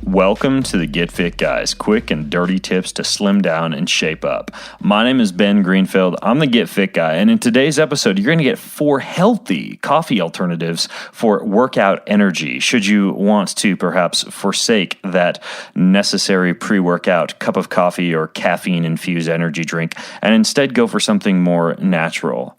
Welcome to the Get Fit Guys, quick and dirty tips to slim down and shape up. My name is Ben Greenfield. I'm the Get Fit Guy, and in today's episode, you're going to get 4 healthy coffee alternatives for workout energy, should you want to perhaps forsake that necessary pre-workout cup of coffee or caffeine-infused energy drink and instead go for something more natural.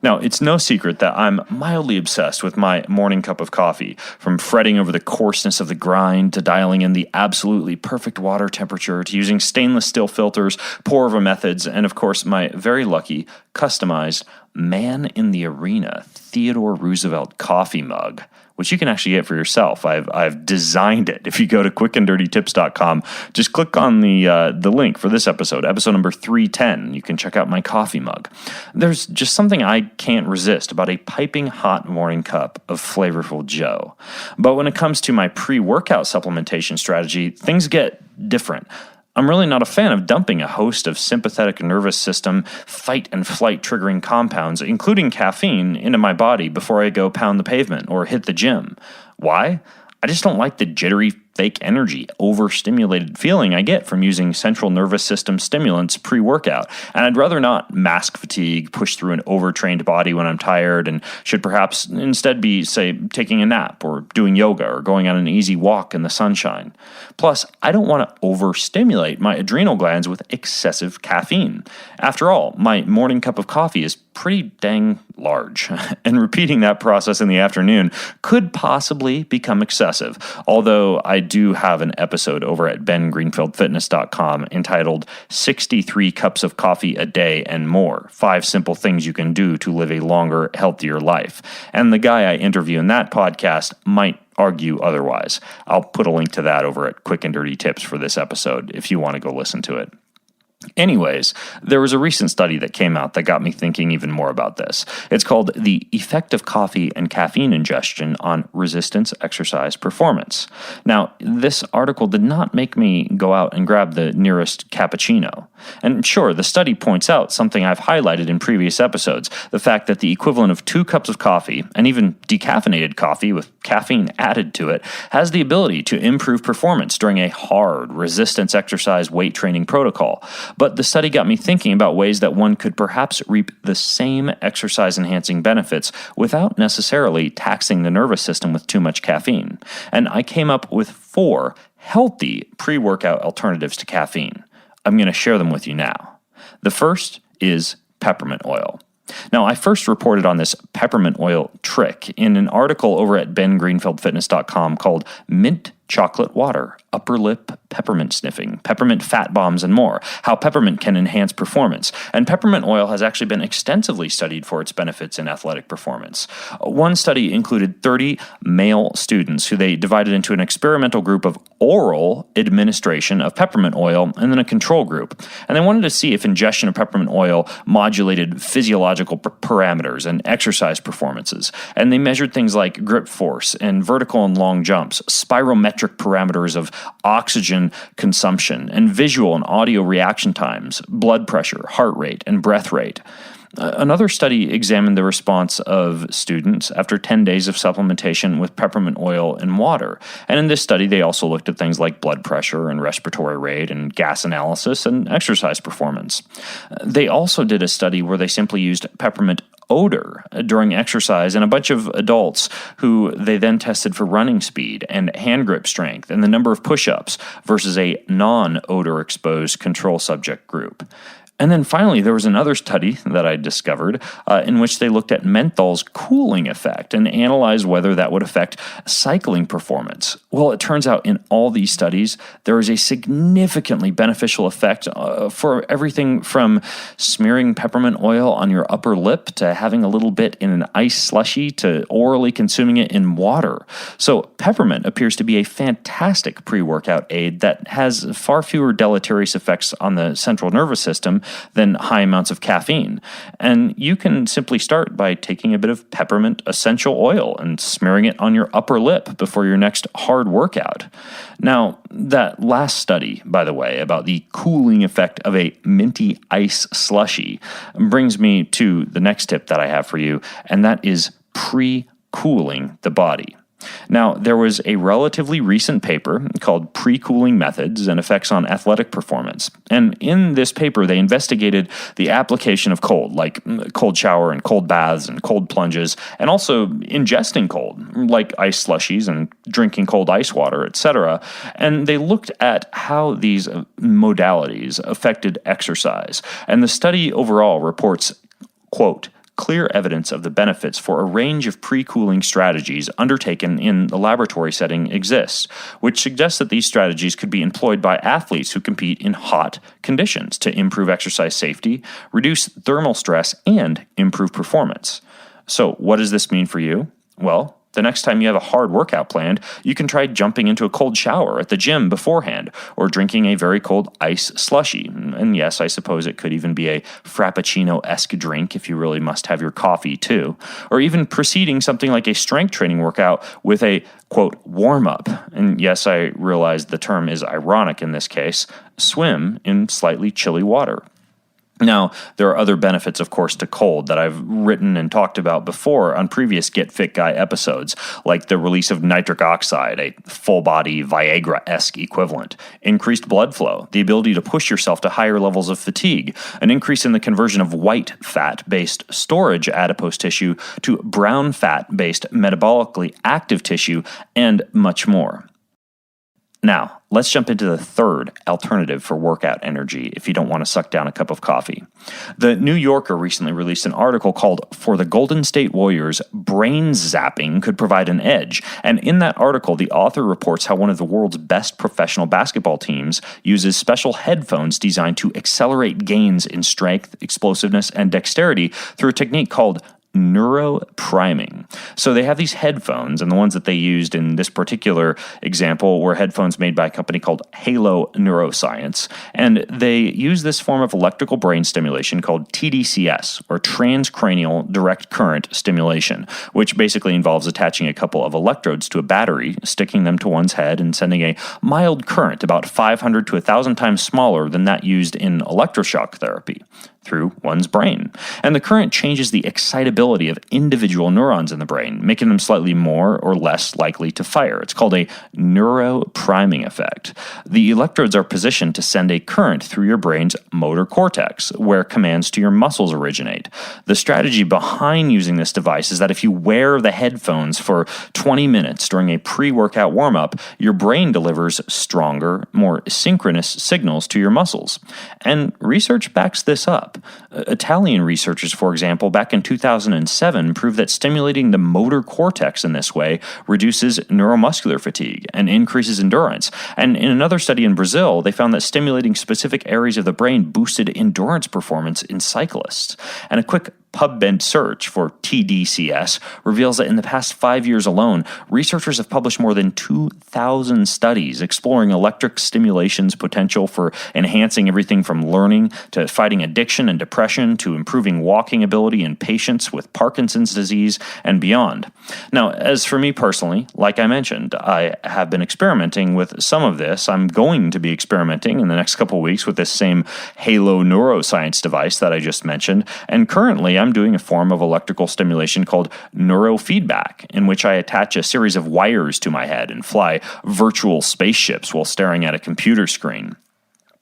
Now, it's no secret that I'm mildly obsessed with my morning cup of coffee, from fretting over the coarseness of the grind to dialing in the absolutely perfect water temperature to using stainless steel filters, pour-over methods, and of course my very lucky, customized Man in the Arena Theodore Roosevelt coffee mug, which you can actually get for yourself. I've designed it. If you go to quickanddirtytips.com, just click on the link for this episode number 310. You can check out my coffee mug. There's just something I can't resist about a piping hot morning cup of flavorful Joe. But when it comes to my pre-workout supplementation strategy, things get different. I'm really not a fan of dumping a host of sympathetic nervous system fight and flight triggering compounds, including caffeine, into my body before I go pound the pavement or hit the gym. Why? I just don't like the jittery, fake energy, overstimulated feeling I get from using central nervous system stimulants pre-workout. And I'd rather not mask fatigue, push through an overtrained body when I'm tired, and should perhaps instead be, say, taking a nap or doing yoga or going on an easy walk in the sunshine. Plus, I don't want to overstimulate my adrenal glands with excessive caffeine. After all, my morning cup of coffee is pretty dang large, and repeating that process in the afternoon could possibly become excessive, although I do have an episode over at bengreenfieldfitness.com entitled 63 Cups of Coffee a Day and More, 5 Simple Things You Can Do to Live a Longer, Healthier Life. And the guy I interview in that podcast might argue otherwise. I'll put a link to that over at Quick and Dirty Tips for this episode if you want to go listen to it. Anyways, there was a recent study that came out that got me thinking even more about this. It's called The Effect of Coffee and Caffeine Ingestion on Resistance Exercise Performance. Now, this article did not make me go out and grab the nearest cappuccino. And sure, the study points out something I've highlighted in previous episodes, the fact that the equivalent of 2 cups of coffee, and even decaffeinated coffee with caffeine added to it, has the ability to improve performance during a hard resistance exercise weight training protocol. But the study got me thinking about ways that one could perhaps reap the same exercise-enhancing benefits without necessarily taxing the nervous system with too much caffeine. And I came up with 4 healthy pre-workout alternatives to caffeine. I'm going to share them with you now. The first is peppermint oil. Now, I first reported on this peppermint oil trick in an article over at bengreenfieldfitness.com called Mint Chocolate Water, Upper Lip Peppermint Sniffing, Peppermint Fat Bombs, and More, How Peppermint Can Enhance Performance. And peppermint oil has actually been extensively studied for its benefits in athletic performance. One study included 30 male students who they divided into an experimental group of oral administration of peppermint oil and then a control group. And they wanted to see if ingestion of peppermint oil modulated physiological parameters and exercise performances. And they measured things like grip force and vertical and long jumps, spirometric parameters of oxygen consumption, and visual and audio reaction times, blood pressure, heart rate, and breath rate. Another study examined the response of students after 10 days of supplementation with peppermint oil and water. And in this study, they also looked at things like blood pressure and respiratory rate and gas analysis and exercise performance. They also did a study where they simply used peppermint odor during exercise in a bunch of adults who they then tested for running speed and hand grip strength and the number of push-ups versus a non-odor exposed control subject group. And then finally, there was another study that I discovered in which they looked at menthol's cooling effect and analyzed whether that would affect cycling performance. Well, it turns out in all these studies, there is a significantly beneficial effect for everything from smearing peppermint oil on your upper lip to having a little bit in an ice slushy to orally consuming it in water. So peppermint appears to be a fantastic pre-workout aid that has far fewer deleterious effects on the central nervous system than high amounts of caffeine. And you can simply start by taking a bit of peppermint essential oil and smearing it on your upper lip before your next hard workout. Now, that last study, by the way, about the cooling effect of a minty ice slushy brings me to the next tip that I have for you, and that is pre-cooling the body. Now, there was a relatively recent paper called Pre-Cooling Methods and Effects on Athletic Performance. And in this paper, they investigated the application of cold, like cold shower and cold baths and cold plunges, and also ingesting cold, like ice slushies and drinking cold ice water, etc. And they looked at how these modalities affected exercise. And the study overall reports, quote, clear evidence of the benefits for a range of pre-cooling strategies undertaken in the laboratory setting exists, which suggests that these strategies could be employed by athletes who compete in hot conditions to improve exercise safety, reduce thermal stress, and improve performance. So, what does this mean for you? Well, the next time you have a hard workout planned, you can try jumping into a cold shower at the gym beforehand, or drinking a very cold ice slushie. And yes, I suppose it could even be a frappuccino-esque drink if you really must have your coffee too. Or even preceding something like a strength training workout with a, quote, warm-up. And yes, I realize the term is ironic in this case, swim in slightly chilly water. Now, there are other benefits, of course, to cold that I've written and talked about before on previous Get Fit Guy episodes, like the release of nitric oxide, a full-body Viagra-esque equivalent, increased blood flow, the ability to push yourself to higher levels of fatigue, an increase in the conversion of white fat-based storage adipose tissue to brown fat-based metabolically active tissue, and much more. Now, let's jump into the third alternative for workout energy if you don't want to suck down a cup of coffee. The New Yorker recently released an article called For the Golden State Warriors, Brain Zapping Could Provide an Edge. And in that article, the author reports how one of the world's best professional basketball teams uses special headphones designed to accelerate gains in strength, explosiveness, and dexterity through a technique called neuropriming. So they have these headphones, and the ones that they used in this particular example were headphones made by a company called Halo Neuroscience, and they use this form of electrical brain stimulation called TDCS, or transcranial direct current stimulation, which basically involves attaching a couple of electrodes to a battery, sticking them to one's head, and sending a mild current about 500 to 1,000 times smaller than that used in electroshock therapy through one's brain. And the current changes the excitability of individual neurons in the brain, making them slightly more or less likely to fire. It's called a neuropriming effect. The electrodes are positioned to send a current through your brain's motor cortex, where commands to your muscles originate. The strategy behind using this device is that if you wear the headphones for 20 minutes during a pre-workout warm-up, your brain delivers stronger, more synchronous signals to your muscles. And research backs this up. Italian researchers, for example, back in 2007 proved that stimulating the motor cortex in this way reduces neuromuscular fatigue and increases endurance. And in another study in Brazil, they found that stimulating specific areas of the brain boosted endurance performance in cyclists. And a quick PubMed search for TDCS reveals that in the past 5 years alone, researchers have published more than 2,000 studies exploring electric stimulation's potential for enhancing everything from learning to fighting addiction and depression to improving walking ability in patients with Parkinson's disease and beyond. Now, as for me personally, like I mentioned, I have been experimenting with some of this. I'm going to be experimenting in the next couple of weeks with this same Halo Neuroscience device that I just mentioned, and currently I'm doing a form of electrical stimulation called neurofeedback, in which I attach a series of wires to my head and fly virtual spaceships while staring at a computer screen.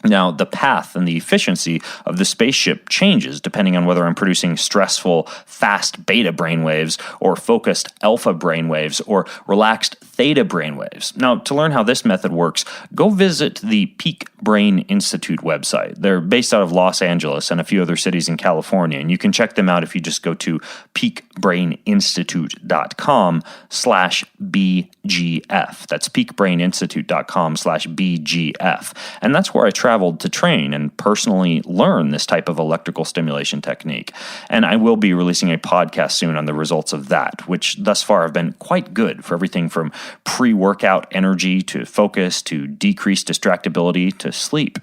Now, the path and the efficiency of the spaceship changes depending on whether I'm producing stressful, fast beta brainwaves or focused alpha brainwaves or relaxed theta brainwaves. Now, to learn how this method works, go visit the Peak Brain Institute website. They're based out of Los Angeles and a few other cities in California, and you can check them out if you just go to peakbraininstitute.com/BGF. That's peakbraininstitute.com/BGF. And that's where I traveled to train and personally learn this type of electrical stimulation technique. And I will be releasing a podcast soon on the results of that, which thus far have been quite good for everything from pre-workout energy to focus to decreased distractibility to sleep.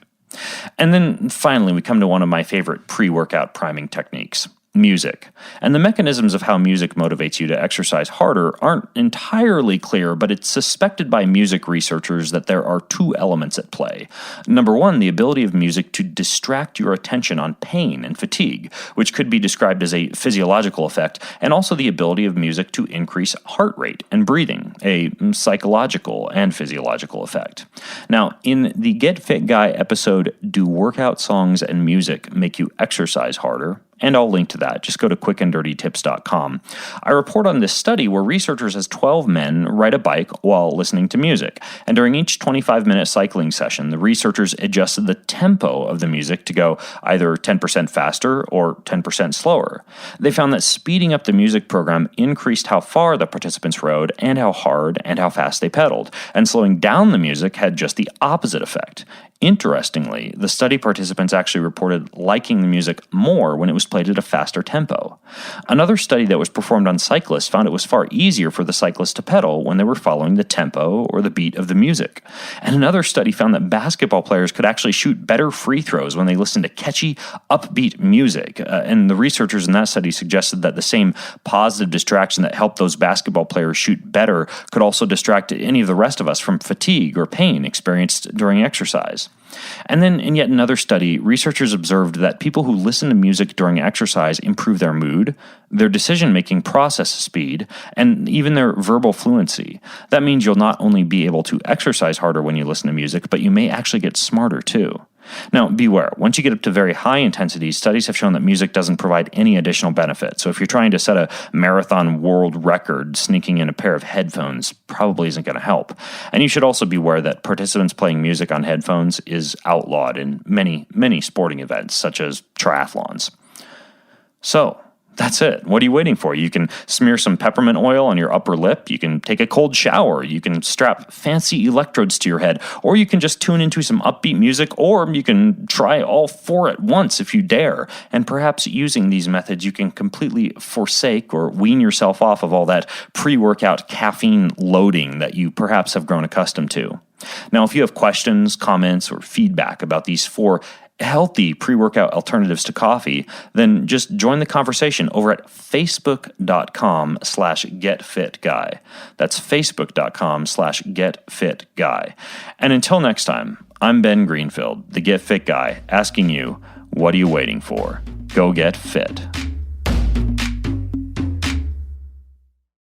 And then finally, we come to one of my favorite pre-workout priming techniques, music. And the mechanisms of how music motivates you to exercise harder aren't entirely clear, but it's suspected by music researchers that there are two elements at play. Number one, the ability of music to distract your attention on pain and fatigue, which could be described as a physiological effect, and also the ability of music to increase heart rate and breathing, a psychological and physiological effect. Now, in the Get Fit Guy episode, Do Workout Songs and Music Make You Exercise Harder? And I'll link to that. Just go to quickanddirtytips.com. I report on this study where researchers has 12 men ride a bike while listening to music. And during each 25-minute cycling session, the researchers adjusted the tempo of the music to go either 10% faster or 10% slower. They found that speeding up the music program increased how far the participants rode and how hard and how fast they pedaled. And slowing down the music had just the opposite effect. Interestingly, the study participants actually reported liking the music more when it was played at a faster tempo. Another study that was performed on cyclists found it was far easier for the cyclists to pedal when they were following the tempo or the beat of the music. And another study found that basketball players could actually shoot better free throws when they listened to catchy, upbeat music. And the researchers in that study suggested that the same positive distraction that helped those basketball players shoot better could also distract any of the rest of us from fatigue or pain experienced during exercise. And then in yet another study, researchers observed that people who listen to music during exercise improve their mood, their decision-making process speed, and even their verbal fluency. That means you'll not only be able to exercise harder when you listen to music, but you may actually get smarter too. Now, beware. Once you get up to very high intensity, studies have shown that music doesn't provide any additional benefit. So if you're trying to set a marathon world record, sneaking in a pair of headphones probably isn't going to help. And you should also beware that participants playing music on headphones is outlawed in many, many sporting events, such as triathlons. So, that's it. What are you waiting for? You can smear some peppermint oil on your upper lip. You can take a cold shower. You can strap fancy electrodes to your head. Or you can just tune into some upbeat music. Or you can try all four at once if you dare. And perhaps using these methods, you can completely forsake or wean yourself off of all that pre-workout caffeine loading that you perhaps have grown accustomed to. Now, if you have questions, comments, or feedback about these four healthy pre-workout alternatives to coffee, then just join the conversation over at facebook.com/getfitguy. That's facebook.com/getfitguy. And until next time, I'm Ben Greenfield, the Get Fit Guy, asking you, what are you waiting for? Go get fit.